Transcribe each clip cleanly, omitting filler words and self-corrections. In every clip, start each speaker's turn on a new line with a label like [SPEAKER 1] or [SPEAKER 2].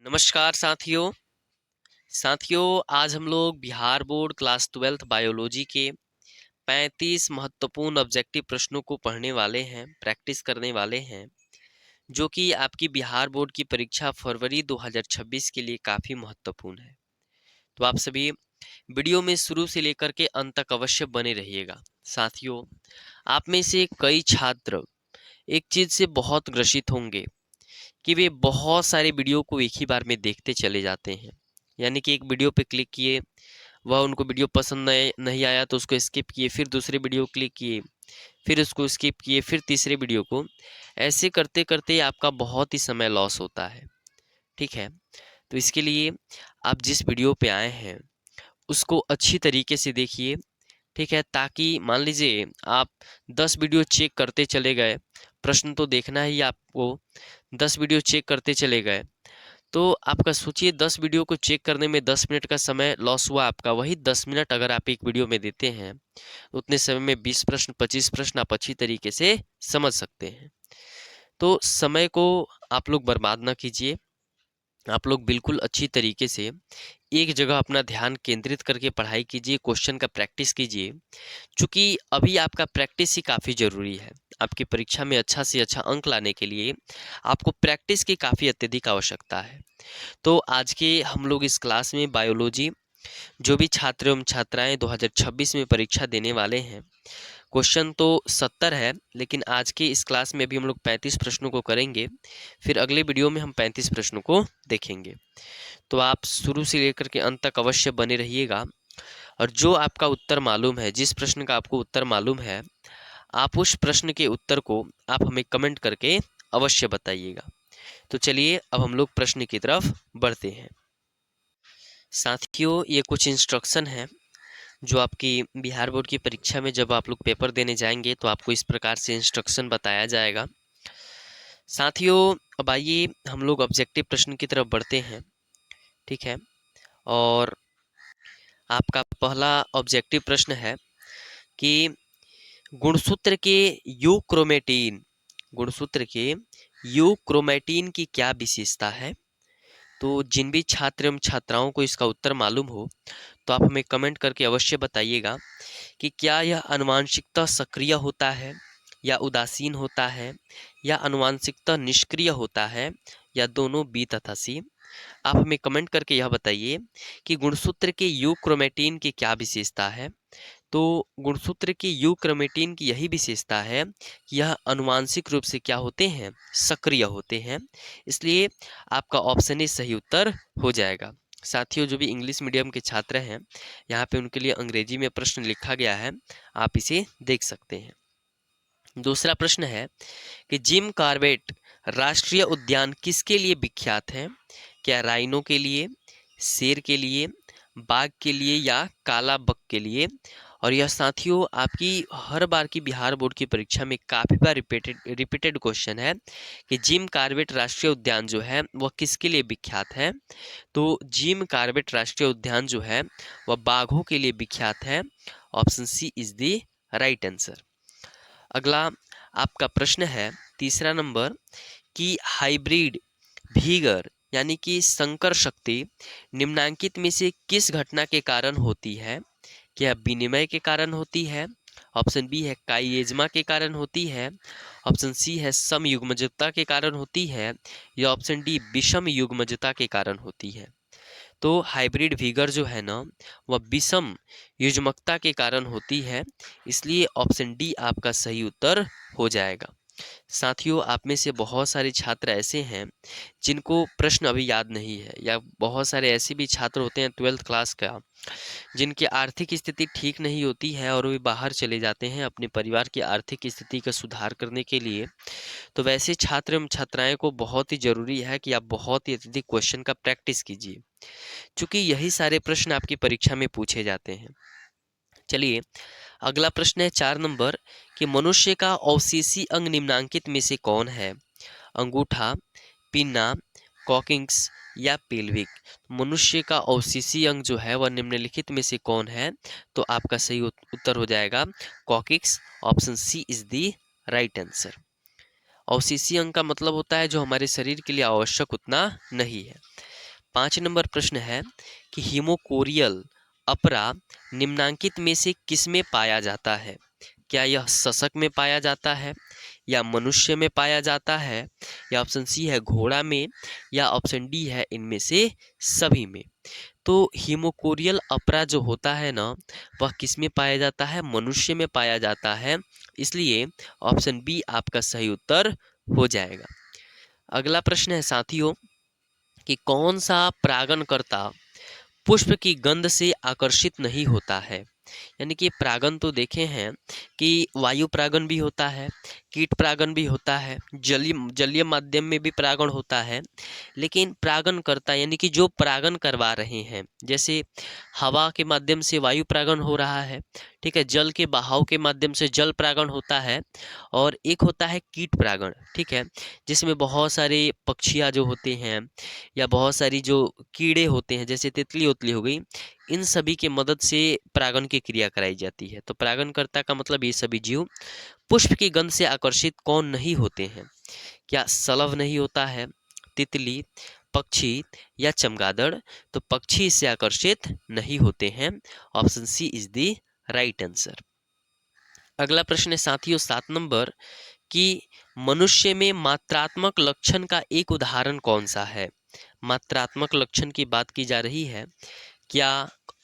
[SPEAKER 1] नमस्कार साथियों आज हम लोग Bihar board class 12th biology के 35 महत्वपूर्ण ऑब्जेक्टिव प्रश्नों को पढ़ने वाले हैं, प्रैक्टिस करने वाले हैं, जो कि आपकी बिहार बोर्ड की परीक्षा फरवरी 2026 के लिए काफ़ी महत्वपूर्ण है। तो आप सभी वीडियो में शुरू से लेकर के अंत तक अवश्य बने रहिएगा। साथियों, आप में से कई छात्र एक चीज़ से बहुत ग्रसित होंगे कि वे बहुत सारे वीडियो को एक ही बार में देखते चले जाते हैं। यानी कि एक वीडियो पे क्लिक किए, वह उनको वीडियो पसंद नहीं आया तो उसको स्किप किए, फिर दूसरे वीडियो क्लिक किए, फिर उसको स्किप किए, फिर तीसरे वीडियो को। ऐसे करते करते आपका बहुत ही समय लॉस होता है। ठीक है, तो इसके लिए आप जिस वीडियो पे आए हैं उसको अच्छी तरीके से देखिए। ठीक है, ताकि मान लीजिए आप 10 वीडियो चेक करते चले गए, प्रश्न तो देखना ही आपको, 10 वीडियो चेक करते चले गए तो आपका सोचिए 10 वीडियो को चेक करने में 10 मिनट का समय लॉस हुआ आपका। वही 10 मिनट अगर आप एक वीडियो में देते हैं तो उतने समय में 20 प्रश्न 25 प्रश्न आप अच्छी तरीके से समझ सकते हैं। तो समय को आप लोग बर्बाद ना कीजिए। आप लोग बिल्कुल अच्छी तरीके से एक जगह अपना ध्यान केंद्रित करके पढ़ाई कीजिए, क्वेश्चन का प्रैक्टिस कीजिए। चूंकि अभी आपका प्रैक्टिस ही काफ़ी ज़रूरी है। आपकी परीक्षा में अच्छा से अच्छा अंक लाने के लिए आपको प्रैक्टिस की काफ़ी अत्यधिक आवश्यकता है। तो आज के हम लोग इस क्लास में बायोलॉजी, जो भी छात्र एवं छात्राएं 2026 में परीक्षा देने वाले हैं, क्वेश्चन तो 70 है, लेकिन आज के इस क्लास में भी हम लोग 35 प्रश्नों को करेंगे। फिर अगले वीडियो में हम 35 प्रश्नों को देखेंगे। तो आप शुरू से लेकर के अंत तक अवश्य बने रहिएगा। और जो आपका उत्तर मालूम है, जिस प्रश्न का आपको उत्तर मालूम है, आप उस प्रश्न के उत्तर को आप हमें कमेंट करके अवश्य बताइएगा। तो चलिए अब हम लोग प्रश्न की तरफ बढ़ते हैं। साथियों, ये कुछ इंस्ट्रक्शन है जो आपकी बिहार बोर्ड की परीक्षा में जब आप लोग पेपर देने जाएंगे तो आपको इस प्रकार से इंस्ट्रक्शन बताया जाएगा। साथियों, अब आइए हम लोग ऑब्जेक्टिव प्रश्न की तरफ बढ़ते हैं। ठीक है, और आपका पहला ऑब्जेक्टिव प्रश्न है कि गुणसूत्र के यूक्रोमेटिन गुणसूत्र के यूक्रोमेटिन की क्या विशेषता है। तो जिन भी छात्र एवं छात्राओं को इसका उत्तर मालूम हो तो आप हमें कमेंट करके अवश्य बताइएगा कि क्या यह आनुवांशिकता सक्रिय होता है या उदासीन होता है, या आनुवांशिकता निष्क्रिय होता है, या दोनों बी तथा सी। आप हमें कमेंट करके यह बताइए कि गुणसूत्र के यूक्रोमेटिन की क्या विशेषता है। तो गुणसूत्र के यूक्रोमेटिन की यही विशेषता है कि यह आनुवांशिक रूप से क्या होते हैं, सक्रिय होते हैं। इसलिए आपका ऑप्शन ए सही उत्तर हो जाएगा। साथियों, जो भी इंग्लिश मीडियम के छात्र हैं, यहाँ पे उनके लिए अंग्रेजी में प्रश्न लिखा गया है, आप इसे देख सकते हैं। दूसरा प्रश्न है कि जिम कॉर्बेट राष्ट्रीय उद्यान किसके लिए विख्यात है। क्या राइनो के लिए, शेर के लिए, बाघ के लिए, या काला बक के लिए। और यह साथियों आपकी हर बार की बिहार बोर्ड की परीक्षा में काफ़ी बार रिपीटेड क्वेश्चन है कि जिम कॉर्बेट राष्ट्रीय उद्यान जो है वह किसके लिए विख्यात है। तो जिम कॉर्बेट राष्ट्रीय उद्यान जो है वह बाघों के लिए विख्यात है। Option C is the right answer. अगला आपका प्रश्न है तीसरा नंबर कि हाइब्रिड भीगर यानी कि संकर शक्ति निम्नांकित में से किस घटना के कारण होती है। क्या विनिमय के कारण होती है। ऑप्शन बी है काइएज्मा के कारण होती है। ऑप्शन सी है समयुग्मजता के कारण होती है, या ऑप्शन डी विषम युग्मजता के कारण होती है। तो हाइब्रिड वीगर जो है ना वह विषम युग्मकता के कारण होती है। इसलिए ऑप्शन डी आपका सही उत्तर हो जाएगा। साथियों, आप में से बहुत सारे छात्र ऐसे हैं जिनको प्रश्न अभी याद नहीं है, या बहुत सारे ऐसे भी छात्र होते हैं 12th क्लास का जिनकी आर्थिक स्थिति ठीक नहीं होती है और वे बाहर चले जाते हैं अपने परिवार की आर्थिक स्थिति का सुधार करने के लिए। तो वैसे छात्र एवं छात्राएं को बहुत ही जरूरी है कि आप बहुत ही अत्यधिक क्वेश्चन का प्रैक्टिस कीजिए, क्योंकि यही सारे प्रश्न आपकी परीक्षा में पूछे जाते हैं। चलिए अगला प्रश्न है 4 नंबर कि मनुष्य का अवशेषी अंग निम्नांकित में से कौन है। अंगूठा, पिन्ना, कॉकिंग्स, या पेल्विक। मनुष्य का अवशेषी अंग जो है वह निम्नलिखित में से कौन है। तो आपका सही उत्तर हो जाएगा coccyx. Option C is the right answer. अवशेषी अंग का मतलब होता है जो हमारे शरीर के लिए आवश्यक उतना नहीं है। 5 नंबर प्रश्न है कि हीमोकोरियल अपरा निम्नांकित में से किस में पाया जाता है? क्या यह सशक में पाया जाता है, या मनुष्य में पाया जाता है, या ऑप्शन सी है घोड़ा में, या ऑप्शन डी है इनमें से सभी में? तो हीमोकोरियल अपरा जो होता है ना, वह किस में पाया जाता है? मनुष्य में पाया जाता है, इसलिए ऑप्शन बी आपका सही उत्तर हो जाएगा। अगला प्रश्न है साथियों कि कौन सा परागणकर्ता पुष्प की गंध से आकर्षित नहीं होता है? यानी कि परागण तो देखे हैं कि वायु परागण भी होता है, कीट परागण भी होता है, जलीय माध्यम में भी परागण होता है, लेकिन परागणकर्ता यानी कि जो परागण करवा रहे हैं, जैसे हवा के माध्यम से वायु परागण हो रहा है, ठीक है, जल के बहाव के माध्यम से जल परागण होता है, और एक होता है कीट परागण, ठीक है, जिसमें बहुत सारे पक्षियाँ जो होते हैं या बहुत सारी जो कीड़े होते हैं जैसे तितली उतली हो गई, इन सभी के मदद से परागण की क्रिया कराई जाती है। तो परागणकर्ता का मतलब ये सभी जीव पुष्प की गंध से आकर्षित कौन नहीं होते हैं? क्या सलभ नहीं होता है, तितली, पक्षी या चमगादड़? तो पक्षी इससे आकर्षित नहीं होते हैं। Option C is the right answer. अगला प्रश्न है साथियों 7 नंबर कि मनुष्य में मात्रात्मक लक्षण का एक उदाहरण कौन सा है? मात्रात्मक लक्षण की बात की जा रही है। क्या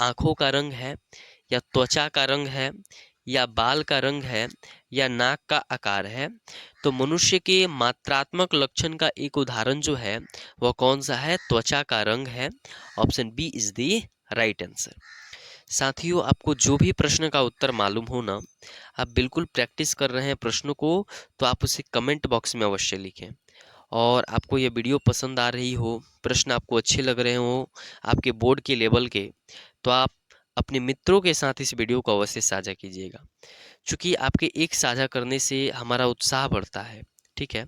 [SPEAKER 1] आंखों का रंग है, या त्वचा का रंग है, या बाल का रंग है, या नाक का आकार है? तो मनुष्य के मात्रात्मक लक्षण का एक उदाहरण जो है वह कौन सा है? त्वचा का रंग है। Option B is the right answer. साथियों आपको जो भी प्रश्न का उत्तर मालूम हो ना, आप बिल्कुल प्रैक्टिस कर रहे हैं प्रश्नों को, तो आप उसे कमेंट बॉक्स में अवश्य लिखें। और आपको ये वीडियो पसंद आ रही हो, प्रश्न आपको अच्छे लग रहे हो आपके बोर्ड के लेवल के, तो आप अपने मित्रों के साथ इस वीडियो को अवश्य साझा कीजिएगा, क्योंकि आपके एक साझा करने से हमारा उत्साह बढ़ता है। ठीक है,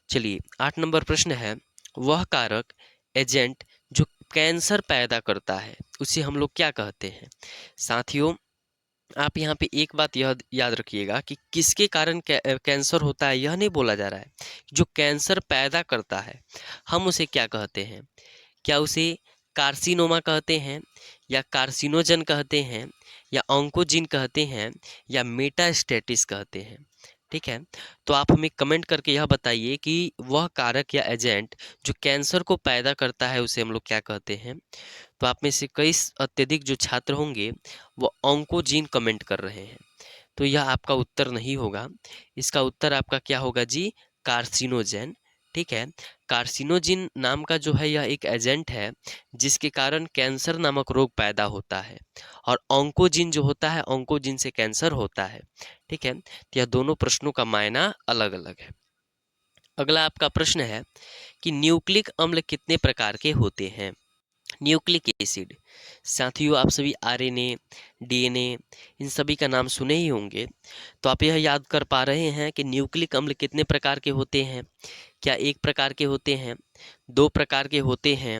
[SPEAKER 1] चलिए 8 नंबर प्रश्न है, वह कारक एजेंट जो कैंसर पैदा करता है उसे हम लोग क्या कहते हैं? साथियों आप यहाँ पे एक बात यह याद रखिएगा कि किसके कारण कैंसर होता है यह नहीं बोला जा रहा है, जो कैंसर पैदा करता है हम उसे क्या कहते हैं? क्या उसे कार्सिनोमा कहते हैं, या कार्सिनोजन कहते हैं, या ऑन्कोजिन कहते हैं, या मेटास्टेटिस कहते हैं? ठीक है, तो आप हमें कमेंट करके यह बताइए कि वह कारक या एजेंट जो कैंसर को पैदा करता है उसे हम लोग क्या कहते हैं? तो आप में से कई अत्यधिक जो छात्र होंगे वो ऑन्कोजीन कमेंट कर रहे हैं, तो यह आपका उत्तर नहीं होगा। इसका उत्तर आपका क्या होगा जी? कार्सिनोजेन। ठीक है, कार्सिनोजिन नाम का जो है यह एक एजेंट है जिसके कारण कैंसर नामक रोग पैदा होता है, और ऑन्कोजिन जो होता है, ऑन्कोजिन से कैंसर होता है। ठीक है, तो यह दोनों प्रश्नों का मायना अलग अलग है। अगला आपका प्रश्न है कि न्यूक्लिक अम्ल कितने प्रकार के होते हैं? न्यूक्लिक एसिड, साथियों आप सभी आरएनए, डीएनए इन सभी का नाम सुने ही होंगे, तो आप यह याद कर पा रहे हैं कि न्यूक्लिक अम्ल कितने प्रकार के होते हैं? क्या एक प्रकार के होते हैं, दो प्रकार के होते हैं,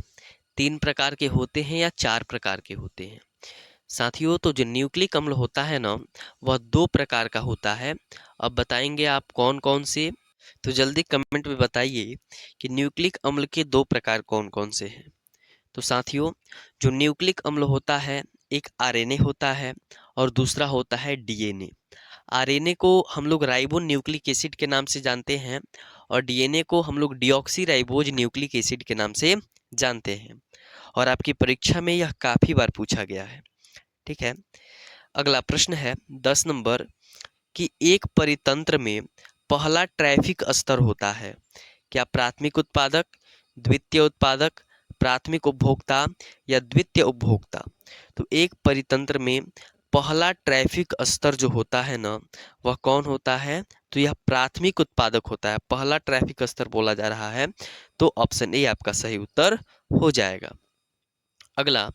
[SPEAKER 1] तीन प्रकार के होते हैं, या चार प्रकार के होते हैं? साथियों तो जो न्यूक्लिक अम्ल होता है ना, वह दो प्रकार का होता है। अब बताएंगे आप कौन कौन से? तो जल्दी कमेंट में बताइए कि न्यूक्लिक अम्ल के दो प्रकार कौन कौन से हैं। तो साथियों जो न्यूक्लिक अम्ल होता है, एक आरएनए होता है और दूसरा होता है डीएनए। आरएनए को हम लोग राइबो न्यूक्लिक एसिड के नाम से जानते हैं, और डीएनए को हम लोग डिऑक्सी राइबोज न्यूक्लिक एसिड के नाम से जानते हैं, और आपकी परीक्षा में यह काफ़ी बार पूछा गया है। ठीक है, अगला प्रश्न है 10 नंबर कि एक परितंत्र में पहला ट्रैफिक स्तर होता है। क्या प्राथमिक उत्पादक, द्वितीय उत्पादक, प्राथमिक उपभोक्ता, या द्वितीय उपभोक्ता? तो एक परितंत्र में पहला ट्रैफिक स्तर जो होता है ना, वह कौन होता है? तो यह प्राथमिक उत्पादक होता है। पहला ट्रैफिक स्तर बोला जा रहा है, तो ऑप्शन ए आपका सही उत्तर हो जाएगा। अगला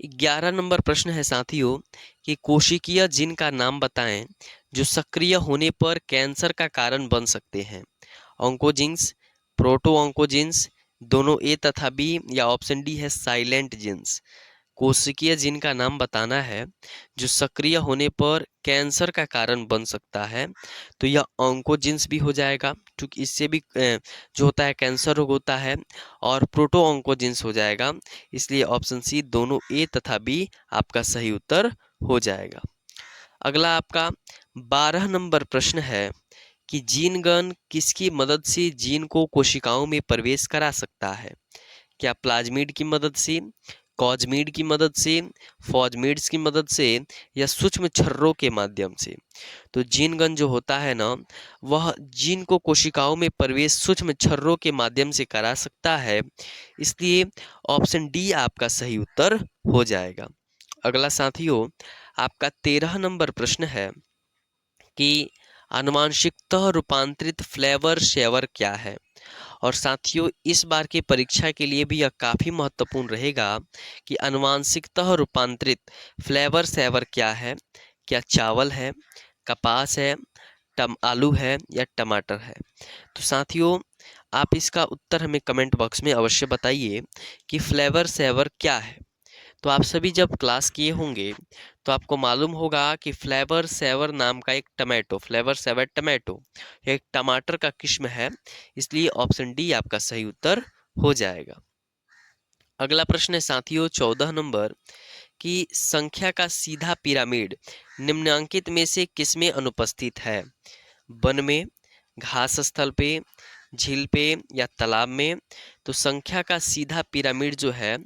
[SPEAKER 1] 11 नंबर प्रश्न है साथियों कि कोशिकीय जिन का नाम बताएं जो सक्रिय होने पर कैंसर का कारण बन सकते हैं। ऑन्कोजिन्स, प्रोटो ऑन्कोजिन्स, दोनों ए तथा बी, या ऑप्शन डी है साइलेंट जिन्स? कोशिकीय जिन का नाम बताना है जो सक्रिय होने पर कैंसर का कारण बन सकता है, तो यह ऑन्कोजिन्स भी हो जाएगा, क्योंकि इससे भी जो होता है कैंसर रोग होता है, और प्रोटो ऑन्कोजिन्स हो जाएगा। इसलिए ऑप्शन सी दोनों ए तथा बी आपका सही उत्तर हो जाएगा। अगला आपका 12 नंबर प्रश्न है कि जीन गन किसकी मदद से जीन को कोशिकाओं में प्रवेश करा सकता है? क्या प्लाज्मिड की मदद से, कॉजमिड की मदद से, फॉजमिड्स की मदद से, या सूक्ष्म छर्रों के माध्यम से? तो जीन गन जो होता है ना, वह जीन को कोशिकाओं में प्रवेश सूक्ष्म छर्रों के माध्यम से करा सकता है, इसलिए ऑप्शन डी आपका सही उत्तर हो जाएगा। अगला साथियों आपका 13 नंबर प्रश्न है कि आनुवांशिकतः रूपांतरित फ्लेवर शेवर क्या है? और साथियों इस बार की परीक्षा के लिए भी यह काफ़ी महत्वपूर्ण रहेगा कि आनुवांशिकतः रूपांतरित फ्लेवर सेवर क्या है। क्या चावल है, कपास है, आलू है, या टमाटर है? तो साथियों आप इसका उत्तर हमें कमेंट बॉक्स में अवश्य बताइए कि फ्लेवर सेवर क्या है। तो आप सभी जब क्लास किए होंगे तो आपको मालूम होगा कि फ्लेवर सेवर नाम का एक टमाटो, फ्लेवर सेवर टमाटो, एक टमाटर का किस्म है, इसलिए ऑप्शन डी आपका सही उत्तर हो जाएगा। अगला प्रश्न है साथियों 14 नंबर कि संख्या का सीधा पिरामिड निम्नांकित में से किसमें अनुपस्थित है? वन में, घास स्थल पे, झील पे, या तालाब में? तो संख्या का सीधा पिरामिड जो है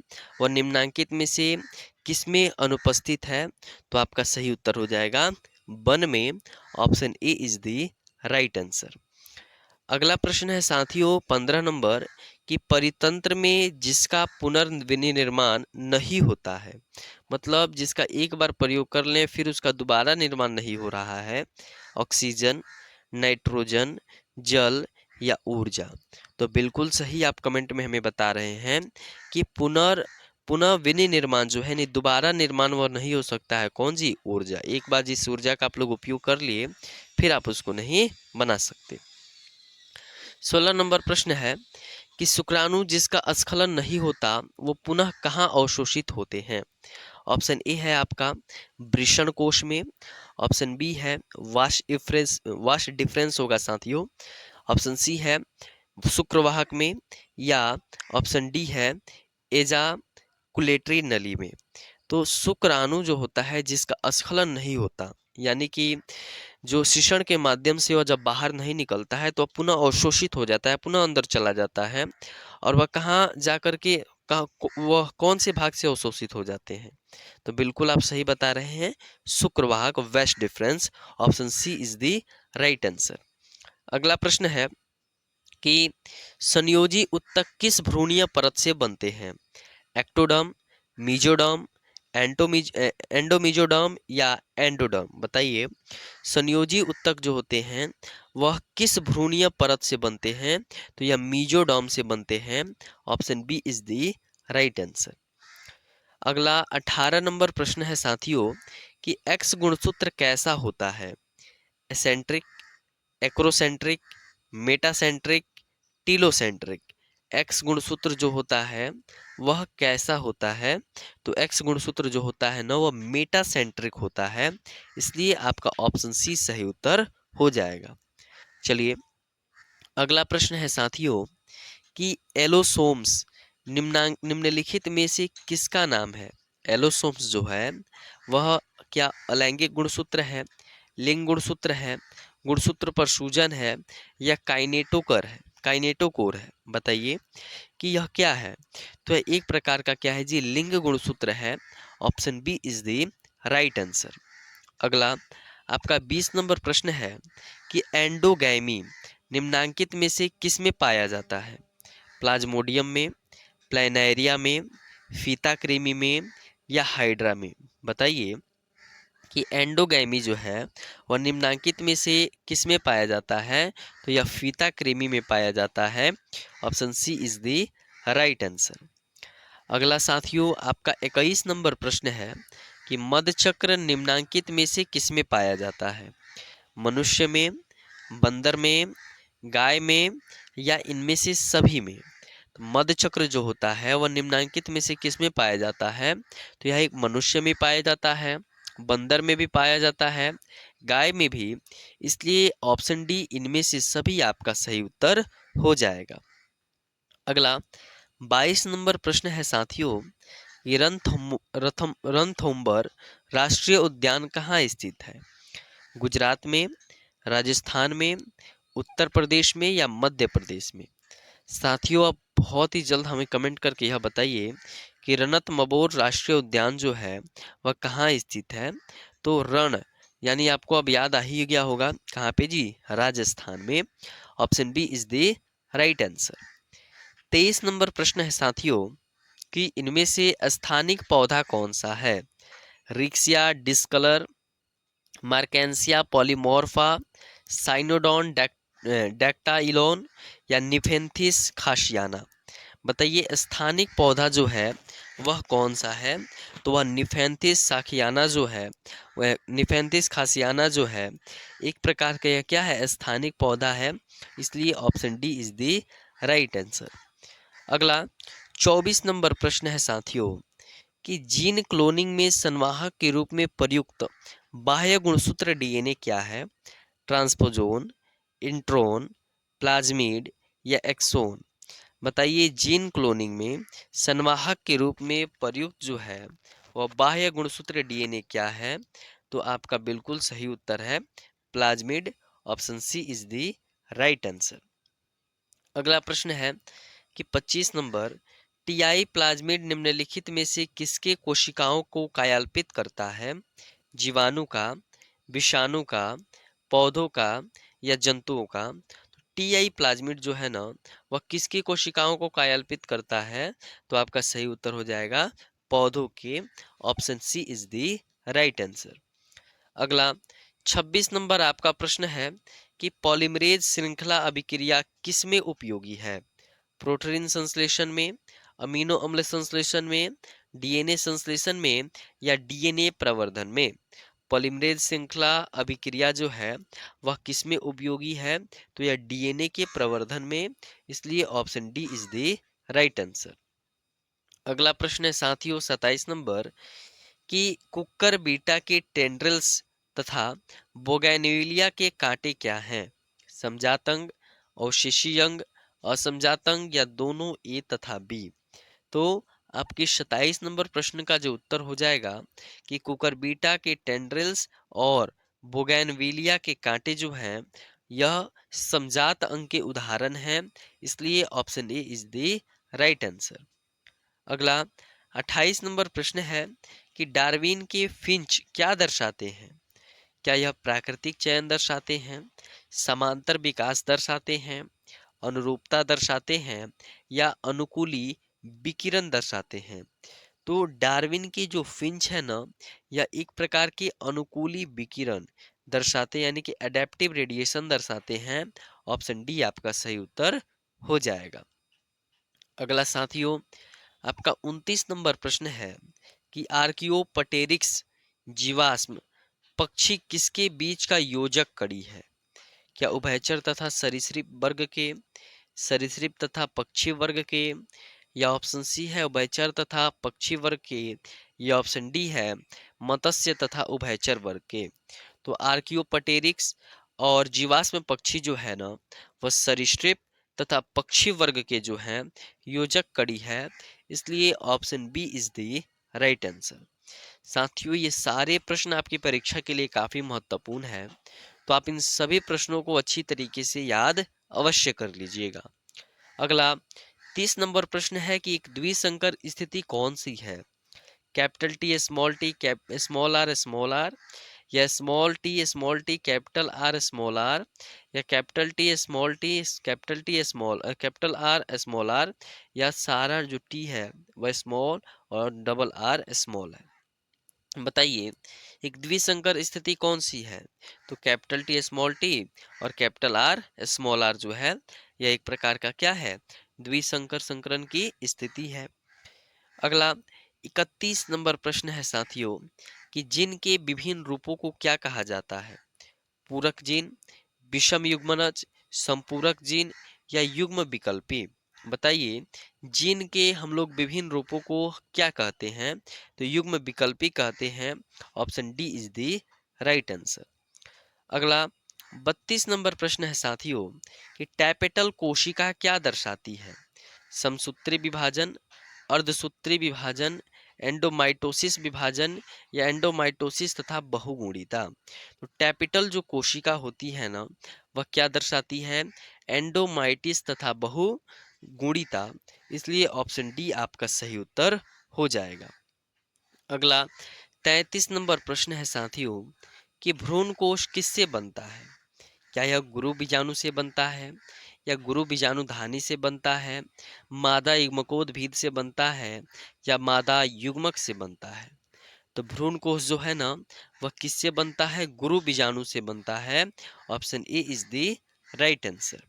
[SPEAKER 1] वह निम्नांकित में से किसमें अनुपस्थित है? तो आपका सही उत्तर हो जाएगा वन में। Option A is the right answer. अगला प्रश्न है साथियों 15 नंबर कि परितंत्र में जिसका पुनर्विनिर्माण नहीं होता है, मतलब जिसका एक बार प्रयोग कर लें फिर उसका दोबारा निर्माण नहीं हो रहा है, ऑक्सीजन, नाइट्रोजन, जल, या ऊर्जा? तो बिल्कुल सही आप कमेंट में हमें बता रहे हैं कि पुनः विनिर्माण जो है नहीं, दोबारा निर्माण वह नहीं हो सकता है। कौन जी? ऊर्जा। एक बार जिस ऊर्जा का आप लोग उपयोग कर लिए फिर आप उसको नहीं बना सकते। 16 नंबर प्रश्न है कि शुक्राणु जिसका स्खलन नहीं होता वो पुनः कहाँ अवशोषित होते हैं? ऑप्शन ए है आपका वृषण कोश में, ऑप्शन बी है वाश डिफरेंस होगा साथियों, ऑप्शन सी है शुक्रवाहक में, या ऑप्शन डी है एजाकुलेटरी नली में। तो शुक्राणु जो होता है जिसका स्खलन नहीं होता, यानी कि जो शीषण के माध्यम से वह जब बाहर नहीं निकलता है तो पुनः अवशोषित हो जाता है, पुनः अंदर चला जाता है, और वह कहाँ जाकर के वह कौन से भाग से अवशोषित हो जाते हैं? तो बिल्कुल आप सही बता रहे हैं, शुक्रवाहक, vas deferens. Option C is the right answer. अगला प्रश्न है कि संयोजी उत्तक किस भ्रूणीय परत से बनते हैं? एक्टोडर्म, मीजोडर्म, एंडोमीजोडर्म, या एंडोडर्म? बताइए। संयोजी उत्तक जो होते हैं वह किस भ्रूणीय परत से बनते हैं? तो यह मीजोडर्म से बनते हैं। Option B is the right answer. अगला 18 नंबर प्रश्न है साथियों कि एक्स गुणसूत्र कैसा होता है? Eccentric, acrocentric, metacentric, telocentric? X गुणसूत्र जो होता है वह कैसा होता है? तो एक्स गुणसूत्र जो होता है ना वह मेटासेंट्रिक होता है, इसलिए आपका ऑप्शन सी सही उत्तर हो जाएगा। चलिए अगला प्रश्न है साथियों कि एलोसोम्स निम्नलिखित में से किसका नाम है? एलोसोम्स जो है वह क्या अलैंगिक गुणसूत्र है, लिंग गुणसूत्र है, गुणसूत्र प्रसूजन है, या काइनेटोकोर है? बताइए कि यह क्या है? तो यह एक प्रकार का क्या है जी? लिंग गुणसूत्र है। Option B is the right answer. अगला आपका 20 नंबर प्रश्न है कि एंडोगैमी निम्नांकित में से किस में पाया जाता है? प्लाज्मोडियम में, प्लैनेरिया में, फीता कृमि में, या हाइड्रा में? बताइए कि एंडोगैमी जो है वह निम्नांकित में से किस में पाया जाता है? तो यह फीता कृमि में पाया जाता है। Option C is the right answer. अगला साथियों आपका 21 नंबर प्रश्न है कि मधचक्र निम्नांकित में से किस में पाया जाता है? मनुष्य में, बंदर में, गाय में, या इनमें से सभी में? तो मधचक्र जो होता है वह निम्नांकित में से किस में पाया जाता है? तो यह एक मनुष्य में पाया जाता है, बंदर में भी पाया जाता है, गाय में भी। इसलिए ऑप्शन डी इनमें से सभी आपका सही उत्तर हो जाएगा। अगला 22 नंबर प्रश्न है साथियों, ये रणथंभौर राष्ट्रीय उद्यान कहाँ स्थित है? गुजरात में, राजस्थान में, उत्तर प्रदेश में या मध्य प्रदेश में? साथियों आप बहुत ही जल्द हमें कमेंट करके यह बताइए कि रणथंभौर राष्ट्रीय उद्यान जो है वह कहाँ स्थित है। तो रण यानी आपको अब याद आ ही गया होगा कहाँ पे जी, राजस्थान में। Option B is the right answer. 23 नंबर प्रश्न है साथियों कि इनमें से स्थानिक पौधा कौन सा है? रिक्सिया डिस्कलर, मार्केंसिया पॉलीमॉर्फा, साइनोडॉन डेक्टाइलोन या निफेंथिस खासियाना? बताइए स्थानिक पौधा जो है वह कौन सा है? तो वह निफेंथिस साखियाना जो है, वह निफेंथिस खासियाना जो है एक प्रकार का यह क्या है, स्थानिक पौधा है। इसलिए option D is the right answer. अगला 24 नंबर प्रश्न है साथियों कि जीन क्लोनिंग में संवाहक के रूप में प्रयुक्त बाह्य गुणसूत्र डीएनए क्या है? ट्रांसपोजोन, इंट्रोन, प्लाज्मिड या एक्सोन? बताइए जीन क्लोनिंग में संवाहक के रूप में प्रयुक्त जो है वह बाह्य गुणसूत्र डीएनए क्या है? तो आपका बिल्कुल सही उत्तर है plasmid. Option C is the right answer. अगला प्रश्न है कि 25 नंबर, टीआई प्लाज्मिड निम्नलिखित में से किसके कोशिकाओं को कायाल्पित करता है? जीवाणु का, विषाणु का, पौधों का या जंतुओं का? तो टीआई प्लाज्मिड जो है ना वह किसकी कोशिकाओं को कायाल्पित करता है? तो आपका सही उत्तर हो जाएगा पौधों के। Option C is the right answer. अगला 26 नंबर आपका प्रश्न है कि पॉलीमरेज श्रृंखला अभिक्रिया किसमें उपयोगी है? प्रोटीन संश्लेषण में, अमीनो अम्ल संश्लेषण में, डीएनए संश्लेषण में या डीएनए प्रवर्धन में? पॉलीमरेज श्रृंखला अभिक्रिया जो है वह किसमें उपयोगी है? तो यह डीएनए के प्रवर्धन में। इसलिए option D is the right answer. अगला प्रश्न है साथियों 27 नंबर कि कुकर बीटा के टेंड्रिल्स तथा बोगैनविलिया के कांटे क्या हैं? समजातंग, अवशेषी अंग, असमजातंग या दोनों ए तथा बी? तो आपके 27 नंबर प्रश्न का जो उत्तर हो जाएगा कि कुकर बीटा के टेंड्रिल्स और बोगैनविलिया के कांटे जो हैं यह समजात अंग के उदाहरण हैं। इसलिए option A is the right answer. अगला 28 नंबर प्रश्न है कि डार्विन के फिंच क्या दर्शाते हैं? क्या यह प्राकृतिक चयन दर्शाते हैं, समांतर विकास दर्शाते हैं, अनुरूपता दर्शाते हैं या अनुकूली विकिरण दर्शाते हैं? तो डार्विन की जो फिंच है ना यह एक प्रकार के अनुकूली विकिरण दर्शाते यानी कि एडेप्टिव रेडिएशन दर्शाते हैं। ऑप्शन डी आपका सही उत्तर हो जाएगा। अगला साथियों आपका 29 नंबर प्रश्न है कि आर्कियोपटेरिक्स जीवाश्म पक्षी किसके बीच का योजक कड़ी है? क्या उभयचर तथा सरीसृप वर्ग के, सरीसृप तथा पक्षी वर्ग के, या ऑप्शन सी है उभयचर तथा पक्षी वर्ग के, या ऑप्शन डी है मत्स्य तथा उभयचर वर्ग के? तो आर्कियोपटेरिक्स और जीवाश्म पक्षी जो है ना वह सरीसृप तथा पक्षी वर्ग के जो हैं योजक कड़ी है। इसलिए option B is the right answer. साथियों ये सारे प्रश्न आपकी परीक्षा के लिए काफी महत्वपूर्ण है, तो आप इन सभी प्रश्नों को अच्छी तरीके से याद अवश्य कर लीजिएगा। अगला 30 नंबर प्रश्न है कि एक द्विसंकर स्थिति कौन सी है? कैपिटल टी स्मॉल आर या स्मॉल टी कैपिटल आर या कैपिटल आर स्मॉल आर या सारा जो टी है वह स्मॉल और डबल आर स्मॉल है? बताइए एक द्विसंकर स्थिति कौन सी है? तो कैपिटल टी और कैपिटल आर स्मॉल आर जो है यह एक प्रकार का क्या है, द्विसंकर संकरण की स्थिति है। अगला 31 नंबर प्रश्न है साथियों कि जिन के विभिन्न रूपों को क्या कहा जाता है? पूरक जीन, विषम युग्मनज, संपूरक जीन या युग्म विकल्पी? बताइए, जीन के हम लोग विभिन्न रूपों को क्या कहते हैं? तो युग्म विकल्पी कहते हैं। Option D is the right answer. अगला 32 नंबर प्रश्न है साथियों कि टैपेटल कोशिका क्या दर्शाती है? समसूत्री विभाजन, अर्धसूत्री विभाजन, एंडोमाइटोसिस विभाजन या एंडोमाइटोसिस तथा बहुगुणिता। तो टैपिटल जो कोशिका होती है ना, वह क्या दर्शाती है? एंडोमाइटिस तथा बहुगुणिता। इसलिए ऑप्शन डी आपका सही उत्तर हो जाएगा। अगला 33 नंबर प्रश्न है साथियों कि भ्रूण कोश किससे बनता है? क्या यह गुरु बीजाणु से बनता है या गुरु बीजाणु धानी से बनता है, मादा युग्मकोद्भिद से बनता है या मादा युग्मक से बनता है? तो भ्रूण कोश जो है ना, वह किससे बनता है? गुरु बीजाणु से बनता है। Option A is the right answer.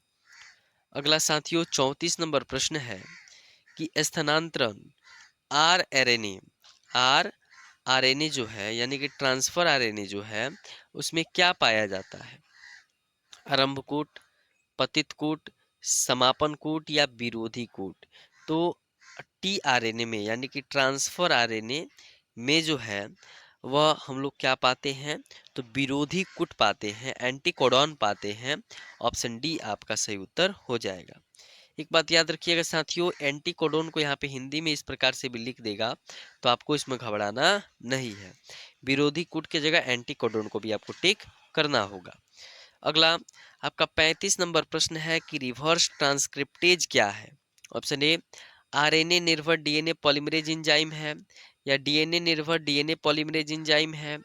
[SPEAKER 1] अगला साथियों 34 नंबर प्रश्न है कि स्थानांतरण आरएनए आरएनए जो है यानी कि ट्रांसफर आरएनए जो है उसमें क्या पाया जाता है? आरंभकूट, पतित कूट, समापन कूट या विरोधी कूट। तो टीआरएनए में यानी कि ट्रांसफर आरएनए में जो है वह हम लोग क्या पाते हैं? तो विरोधी कूट पाते हैं, एंटीकोडॉन पाते हैं। ऑप्शन डी आपका सही उत्तर हो जाएगा। एक बात याद रखिएगा साथियों, एंटीकोडॉन को यहाँ पे हिंदी में इस प्रकार से भी लिख देगा तो आपको इसमें घबराना नहीं है। विरोधी कूट की जगह एंटीकोडॉन को भी आपको टिक करना होगा। अगला आपका 35 नंबर प्रश्न है कि रिवर्स ट्रांसक्रिप्टेज क्या है? ऑप्शन ए आरएनए निर्भर डीएनए पॉलीमरेज एंजाइम है या डीएनए निर्भर डीएनए पॉलीमरेज एंजाइम है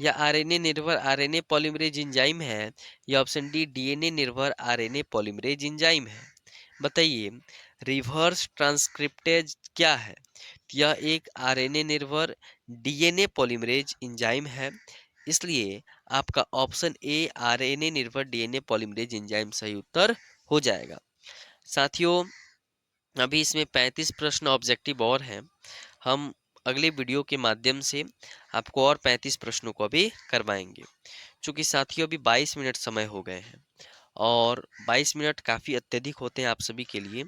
[SPEAKER 1] या आरएनए निर्भर आरएनए पॉलीमरेज एंजाइम है या ऑप्शन डी डीएनए निर्भर आरएनए पॉलीमरेज एंजाइम है। बताइए, रिवर्स ट्रांसक्रिप्टेज क्या है? यह एक आरएनए निर्भर डीएनए पॉलीमरेज एंजाइम है। इसलिए आपका ऑप्शन ए आरएनए निर्भर डीएनए पॉलीमरेज एंजाइम सही उत्तर हो जाएगा। साथियों, अभी इसमें 35 प्रश्न ऑब्जेक्टिव और हैं। हम अगले वीडियो के माध्यम से आपको और 35 प्रश्नों को अभी करवाएंगे। चूँकि साथियों अभी 22 मिनट समय हो गए हैं और 22 मिनट काफ़ी अत्यधिक होते हैं आप सभी के लिए।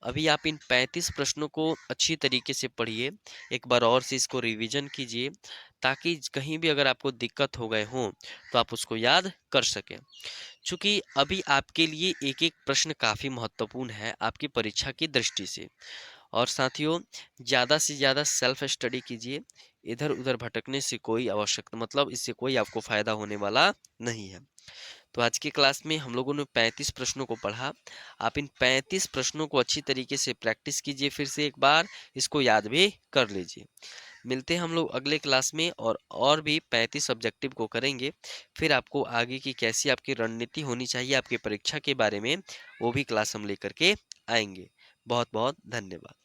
[SPEAKER 1] अभी आप इन 35 प्रश्नों को अच्छी तरीके से पढ़िए, एक बार और से इसको रिवीजन कीजिए ताकि कहीं भी अगर आपको दिक्कत हो गए हों तो आप उसको याद कर सकें। चूँकि अभी आपके लिए एक एक प्रश्न काफ़ी महत्वपूर्ण है आपकी परीक्षा की दृष्टि से। और साथियों, ज़्यादा से ज़्यादा सेल्फ स्टडी कीजिए, इधर उधर भटकने से कोई आवश्यकता मतलब इससे कोई आपको फ़ायदा होने वाला नहीं है। तो आज की क्लास में हम लोगों ने 35 प्रश्नों को पढ़ा। आप इन 35 प्रश्नों को अच्छी तरीके से प्रैक्टिस कीजिए, फिर से एक बार इसको याद भी कर लीजिए। मिलते हैं हम लोग अगले क्लास में और भी 35 ऑब्जेक्टिव को करेंगे। फिर आपको आगे की कैसी आपकी रणनीति होनी चाहिए आपकी परीक्षा के बारे में वो भी क्लास हम लेकर के आएंगे। बहुत बहुत धन्यवाद।